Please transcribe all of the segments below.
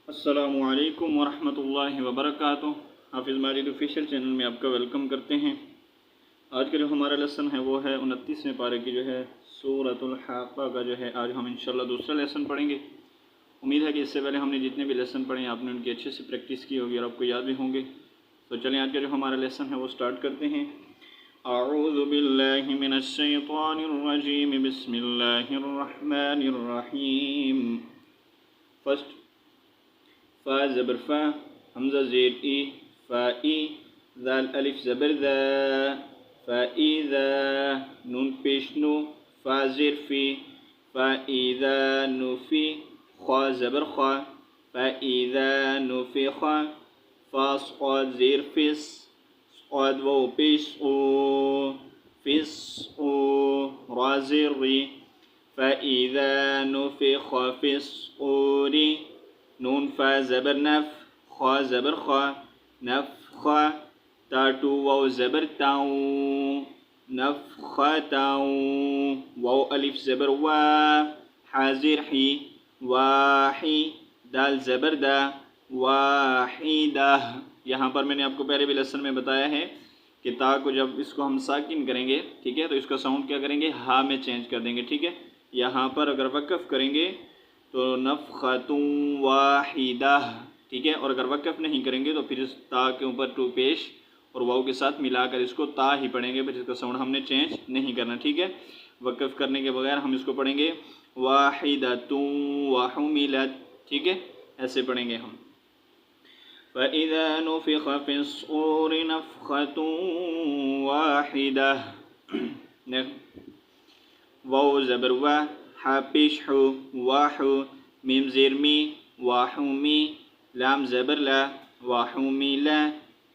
अस्सलामुअलैकुम वरहमतुल्लाहि वबरकातुहू। हाफिज़ माजिद ऑफिशियल चैनल में आपका वेलकम करते हैं। आज का जो हमारा लेसन है वो है 29वें पारे की जो है सूरतुल हाक़ा का जो है आज हम इंशाल्लाह दूसरा लेसन पढ़ेंगे। उम्मीद है कि इससे पहले हमने जितने भी लेसन पढ़े हैं आपने उनकी अच्छे से प्रैक्टिस की होगी और आपको याद भी होंगे। तो चलें आज का जो हमारा लेसन है वो स्टार्ट करते हैं। अऊज़ु बिल्लाहि मिनश शैतानिर रजीम, बिस्मिल्लाहिर रहमानिर रहीम। फर्स्ट फ़ा ज़बर फ़ा, हमज़ा ज़ेर ई, फ़ा ई, ज़ाल अलिफ ज़बर ज़ा, फ़ा ई ज़ा, नून पेश नु, फ़ा ज़ेर फ़ी, फ़ा ई ज़ा नु फ़ी, ख़ा ज़बर ख़ा, फ़ा ई ज़ा नु फ़ी ख़ा, फ़ा स्क़ाद ज़ेर फ़िस, स्क़ाद वाव पेश ओ, फ़िस ओ, रा ज़ेर री, फ़ा ई ज़ा नु फ़ी ख़ा फ़िस ओ री, नून फ़ा ज़बर नफ़, ख़ा ज़बर ख़ा, नफ़ ख़ा, ताटू वाव ज़बर ताऊ, नफ़ ख़ा ताऊ, वाव अलिफ ज़बर वा, हाज़िर ही, वाही, दाल ज़बर दा, वाहिदा। यहाँ पर मैंने आपको पहले भी लेसन में बताया है कि ता को जब इसको हम साकिन करेंगे, ठीक है, तो इसका साउंड क्या करेंगे, हा में चेंज कर देंगे, ठीक है। यहाँ पर अगर वक़फ़ करेंगे तो नफ़ख़तुन वाहिदा, ठीक है, और अगर वक़फ़ नहीं करेंगे तो फिर इस ता के ऊपर टू पेश और वाव के साथ मिलाकर इसको ता ही पढ़ेंगे, फिर इसका साउंड हमने चेंज नहीं करना, ठीक है। वक़फ़ करने के बगैर हम इसको पढ़ेंगे वाहिदतुन वहुमिलत, ठीक है, ऐसे पढ़ेंगे हम। फ़इज़ा नुफ़िख़ फ़िस्सूरि नफ़ख़तुन वाहिदा। वाव ज़बर वा, हा पेश हु, वाहु, मीम ज़ेर मी, वाहुमी, लाम ज़बर ला, वाहुमिला,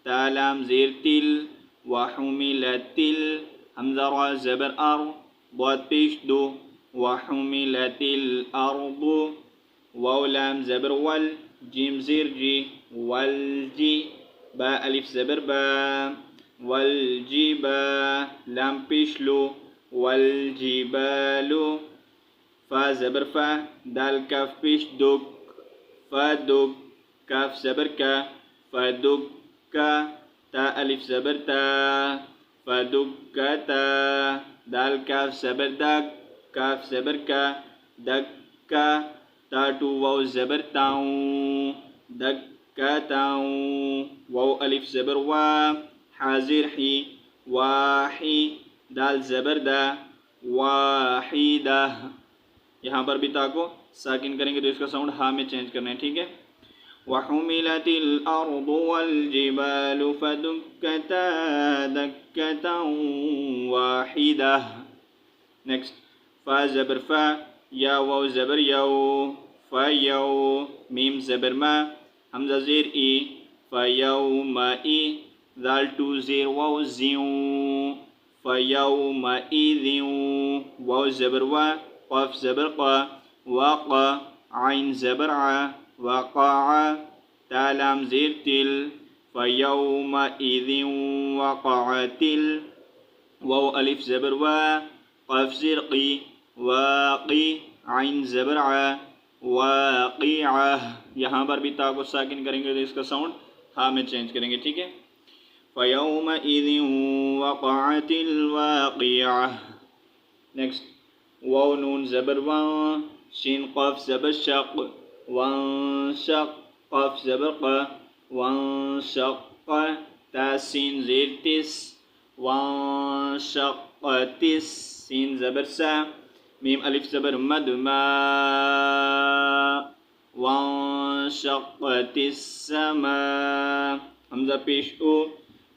ता लाम ज़ेर तिल, वाहुमिलतिल, हमज़ा रा ज़बर अर, बाद पेश दो, वाहुमिलतिल अर्दु, वाव लाम ज़बर वल, जीम ज़ेर जी, वल जी, बा अलिफ ज़बर बा, वल जी बा, लाम पेश लो, वल जी बालो, फ़ा ज़बर फ़ा, दाल काफ पेश दुक, फ़ा दुक, काफ ज़बर का, फ़ा दुक का, ता अलिफ ज़बर ता, फ़ा दुक का ता, दाल काफ ज़बर दक, काफ ज़बर का, दक का, ता टू वाव ज़बर ताऊ, दक का ताऊ, वाव अलिफ ज़बर वा, हाज़िर ही, वाही, दाल ज़बर दा, वाहिदा। यहाँ पर भी ता को साकिन करेंगे तो इसका साउंड हा में चेंज करना है, ठीक है। वहुमिलतिल अर्दु वल जिबालु फदुक्कता दक्कतन वाहिदा। नेक्स्ट फ़ा ज़बर फ़ा, या वाव ज़बर याओ, फ़ा याओ, मीम ज़बर मा, हमज़ा ज़ेर ई, फ़ा याओ मा ई, दाल टू ज़ेर वाव ज़ियू, फ़ा याओ मा ई ज़ियू, वाव ज़बर वा, क़ाफ ज़बर क़ा, वाक़ा, आइन ज़बर आ, वाक़ा, ता लाम ज़ेर तिल, फ़ा याओ मा ई ज़ियू वाक़अतिल, वाव अलिफ ज़बर वा, क़ाफ ज़ेर क़ी, वाक़ी, आइन ज़बर आ, वाक़िआ। यहाँ पर भी ता को साकिन करेंगे तो इसका साउंड हा में चेंज करेंगे, ठीक है। फ़यौमइज़िन वक़अतिल वाक़िआ। नेक्स्ट वाव नून ज़बर वा, शीन क़ाफ ज़बर शक़, वंशक़, क़ाफ ज़बर क़, वंशक़, ता सीन ज़ेर तिस, वंशक़तिस, सीन ज़बर सा, मीम अलिफ ज़बर मद मा, वंशक़तिस समा, हमज़ा पेश ओ,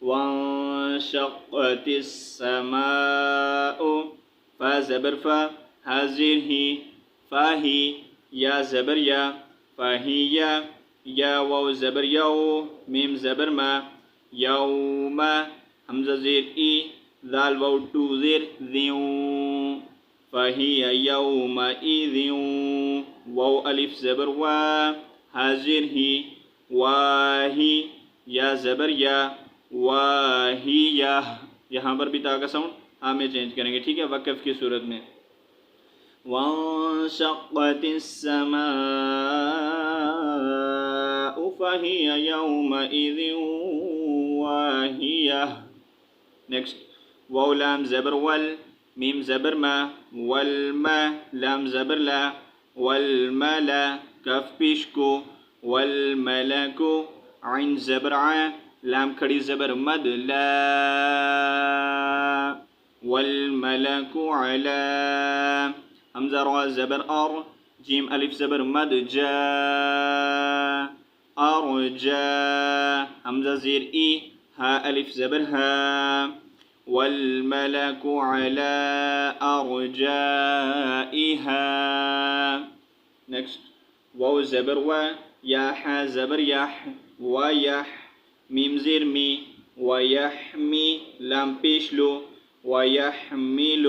वंशक़तिस समाउ, फ़ा ज़बर फ़ा, हाज़िर ही, फ़ाही, या ज़बर या, फ़ाहिया, या वाव ज़बर याओ, मीम ज़बर मा, यौमा, हमज़ा ज़ेर ई, दाल वाव टू ज़ेर ज़ियू, फ़हिया यौमइज़िन, वाव अलिफ ज़बर वा, हाज़िर ही, वाही, या ज़बर या, वाहिया। यहाँ पर भी ता का साउंड हा में चेंज करेंगे, ठीक है, वक़फ़ की सूरत में। वंशक़्क़तिस समा فهي يومئذ واهية. नेक्स्ट वाव लाम ज़बर वल मीम ज़बर मा वल मा लाम ज़बर ला वल मला कफ पेश को वल मलको आइन ज़बर आ लाम खड़ी ज़बर मद ला वल मलको अला हमज़ा रा ज़बर अर जीम अलिफ ज़बर मद जा अरजा हमज़ा ज़ेर ई हा अलिफ ज़बर हा والملك على أرجائها. next واو زبر و يا ح زبر يح ويح ميم زير مي ويحمي لام بيشلو ويحمل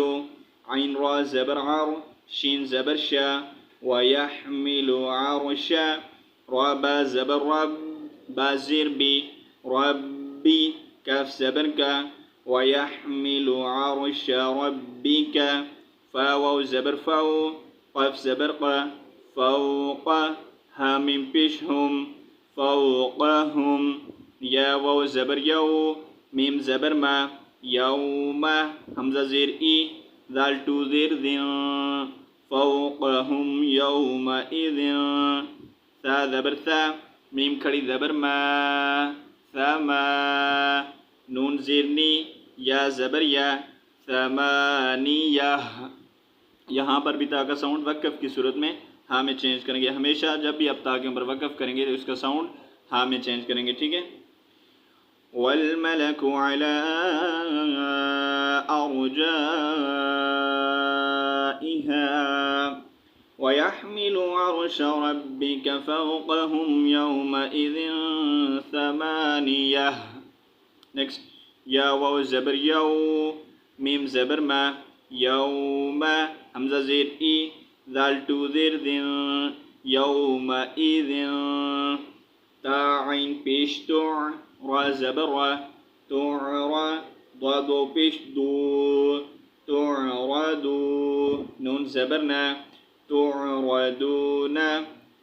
عين را زبر عر شين زبر شا ويحمل عرشا رابا زبر رب با زير بي ربي كاف زبر كا ويحمل عرش ربك فاو زبر فاو قف زبر ق فوق هم بشهم فوقهم يا واو زبر يو ميم زبر ما يوم همزة زير إي ذال تو زير ذن فوقهم يومئذ ثا زبر ثا ميم كري زبر ما ثما नून ज़ेरनी या ज़बर या थमानिया। यहाँ पर भी ता का साउंड वक़फ़ की सूरत में हाँ में चेंज करेंगे। हमेशा जब भी आप ता के ऊपर वक़फ़ करेंगे तो उसका साउंड हाँ में चेंज करेंगे, ठीक है। वल मलकु अला अर्जाइहा वयहमिलु अर्श रब्बिक फौक़हुम यौमइज़िन थमानिया। नेक्स्ट या वाव ज़बर यौ मीम ज़बर मा यौमा हमज़ा ज़ेर ई ज़ाल टू ज़ेर ज़िन यौमइज़िन ता आइन पेश तो रा ज़बर रा तो रा दो पेश दो तो रा दो नून ज़बर ना तो रा दो ना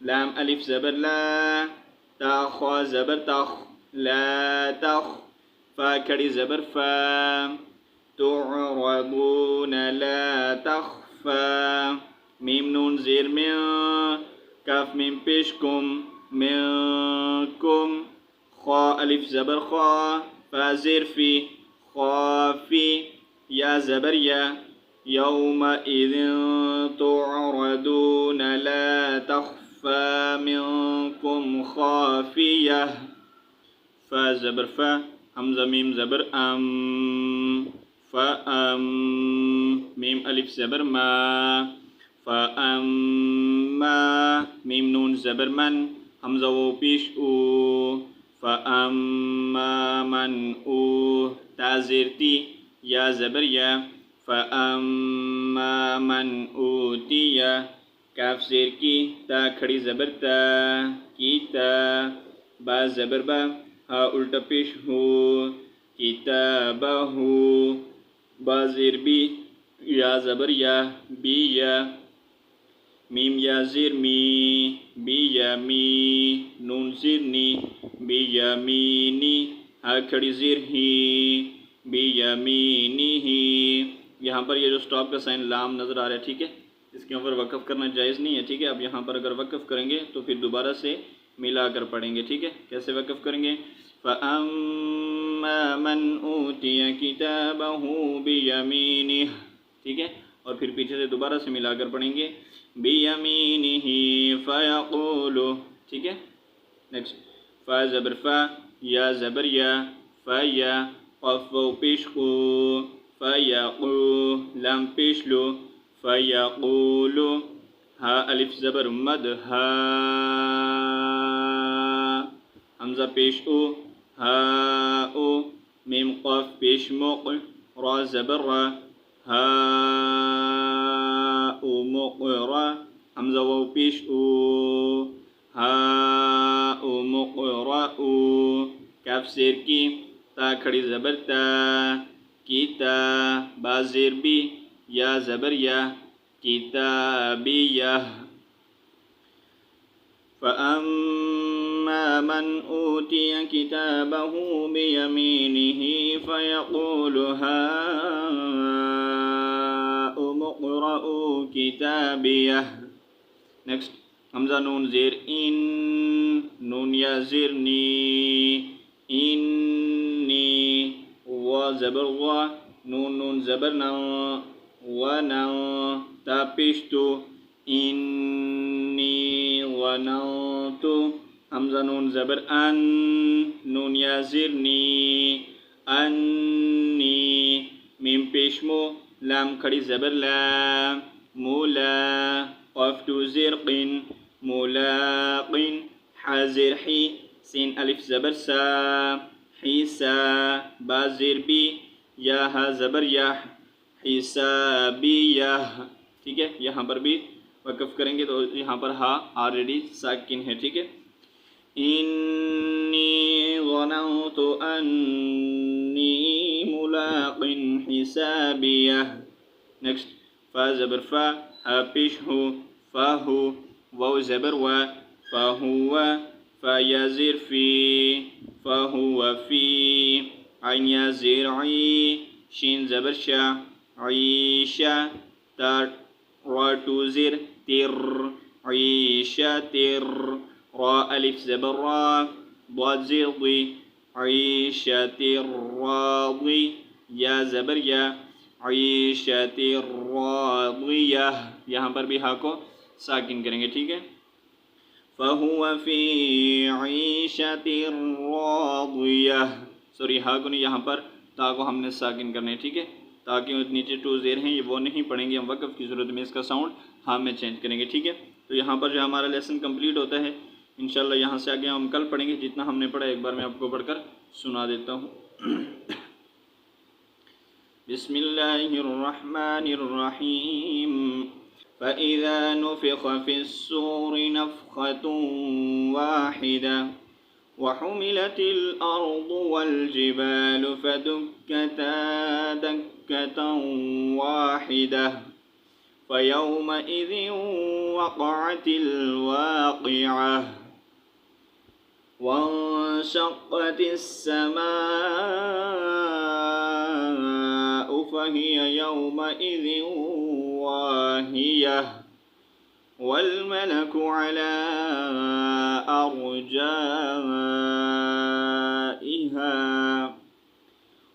लाम अलिफ ज़बर ला ता खा ज़बर तख ला तख फा कड़ी ज़बर फा तुअरदून ला तख्फा मीम नून ज़ेर में काफ मीम पेश कुम मिनकुम खा अलिफ ज़बर खा फा ज़ेर फी खाफी या ज़बर या यौमइज़िन तुअरदून ला तख्फा मिनकुम खाफिया फा ज़बर फा हमज़ा मीम ज़बर फ़अम मीम अलिफ ज़बर मा फ़अम्मा मीम नून ज़बर मन हमज़ा वो पेश ऊ फ़अम्मा मन ऊ ता ज़ेर ती या ज़बर या फ़अम्मा मन ऊतिया काफ ज़ेर की ता खड़ी ज़बर ता की ता बा ज़बर बा हा उल्टा पेश हो किताबहु बाज़िर बी या ज़बर या बी या मीम या ज़िर मी बी या मी नून ज़िरनी बी या मीनी हा खड़ी ज़िर ही बी या मीनी ही। यहाँ पर ये जो स्टॉप का साइन लाम नज़र आ रहा है, ठीक है, इसके ऊपर वक़फ़ करना जायज़ नहीं है, ठीक है। अब यहाँ पर अगर वक़फ़ करेंगे तो फिर दोबारा से मिला कर पढ़ेंगे, ठीक है। कैसे वक़फ़ करेंगे? फ़अम्मा मन ऊतिया किताबहु बियमीनिह, ठीक है, और फिर पीछे से दोबारा से मिलाकर पढ़ेंगे बियमीनिही फ़यक़ूलु, ठीक है। नेक्स्ट फ़ा ज़बर फ़ा या ज़बर या फ़या क़फ़ वाव पेश को फ़यक़ू लाम पेश लो फ़यक़ूलु हा अलिफ ज़बर मद हा हमज़ा पेश ओ हा ओ मीम क़ाफ पेश मुक़ रा ज़बर रा हा ओ मुक़रा हमज़ा वाव पेश ओ हा ओ मुक़रा ओ काफ ज़ेर की ता खड़ी ज़बर ता की ता बा ज़ेर बी या ज़बर या किताबिया। फ़अम्मा فأما من أوتي كتابه بيمينه فيقول هاؤم اقرءوا كتابيه. Next, Hamza Nun Zir in, Nun Ya Zir ni, inni, Wa Zabar wa, Nun Zabar na, Wa na, Tapishtu, inni wa nautu. Hamza Nun Zabar an, Nun Ya Zir ni, anni, Mim Pishmu, Lam Khadi Zabar la, mula, قاف زرق ملاق حازر حي سين ألف زبر سا حيسا با زر بي या हा ज़बर याह हिसाबियह। ठीक है, यहाँ पर भी वक़फ़ करेंगे तो यहाँ पर हा ऑलरेडी साकिन है। ठीक है, इन्नी ज़नन्तु अन्नी मुलाक़िन हिसाबियह। नेक्स्ट, फा ज़बर फा हा पेश हो फ़ाहु वाव ज़बर व फ़ाहुवा फ़ा या ज़ेर फ़ी फ़ाहुवा फ़ी आइन या ज़ेर आई शीन ज़बर शा ईशा ता रा टू ज़ेर तिर ईशा तिर रा अलिफ ज़बर रा ضاد ज़ेर दी ईशा तिर रादी या ज़बर या ईशतिर रादियह। यहाँ पर भी हा को साकिन करेंगे। ठीक है, फ़हुवा फ़ी ईशतिर रादियह। सॉरी, हा को नहीं, यहाँ पर ता को हमने साकिन करना है। ठीक है, ताकि नीचे टू ज़ेर हैं ये वो नहीं पढ़ेंगे हम, वक़फ़ की ज़रूरत में इसका साउंड हा में चेंज करेंगे। ठीक है, तो यहाँ पर जो हमारा लेसन कंप्लीट होता है इंशाल्लाह। यहाँ से आगे हम कल पढ़ेंगे। जितना हमने पढ़ा एक बार मैं आपको पढ़कर सुना देता हूँ। बिस्मिल्लाहिर्रहमानिर्रहीम। फ़इज़ा नुफ़िख़ फ़िस्सूरि नफ़ख़तुन वाहिदा वहुमिलतिल अर्दु वल जिबालु फ़दुक्कता दक्कतन वाहिदा फ़यौमइज़िन वक़अतिल वाक़िअह वंशक़्क़तिस समाअु फ़हिय यौमइज़िन वाहियह वल्मलकु अला अर्जाइहा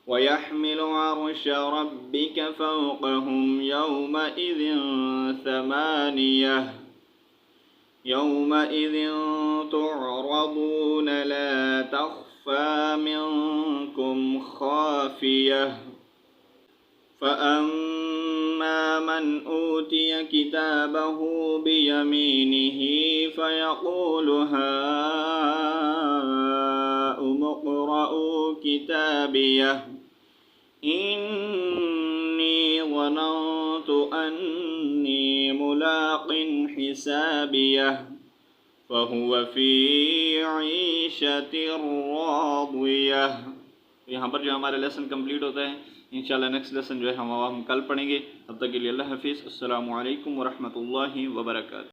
वयहमिलु अर्श रब्बिक फ़ौक़हुम यौमइज़िन थमानियह यौमइज़िन तुअरदून ला तख़फ़ा मिनकुम ख़ाफ़ियह फ़अम्मा मन ऊतिय किताबहु बियमीनिहि फ़यक़ूलु हाउम इक़्रऊ किताबियह इन्नी ज़नन्तु अन्नी मुलाक़िन हिसाबियह फ़हुव फ़ी ईशतिर रादियह। यहाँ पर जो हमारा लेसन कंप्लीट होता है इंशाल्लाह। नेक्स्ट लेसन जो है हम कल पढ़ेंगे। तब तक के लिए अल्लाह हाफ़िज़। अस्सलामु अलैकुम व रहमतुल्लाहि व बरकातुहू।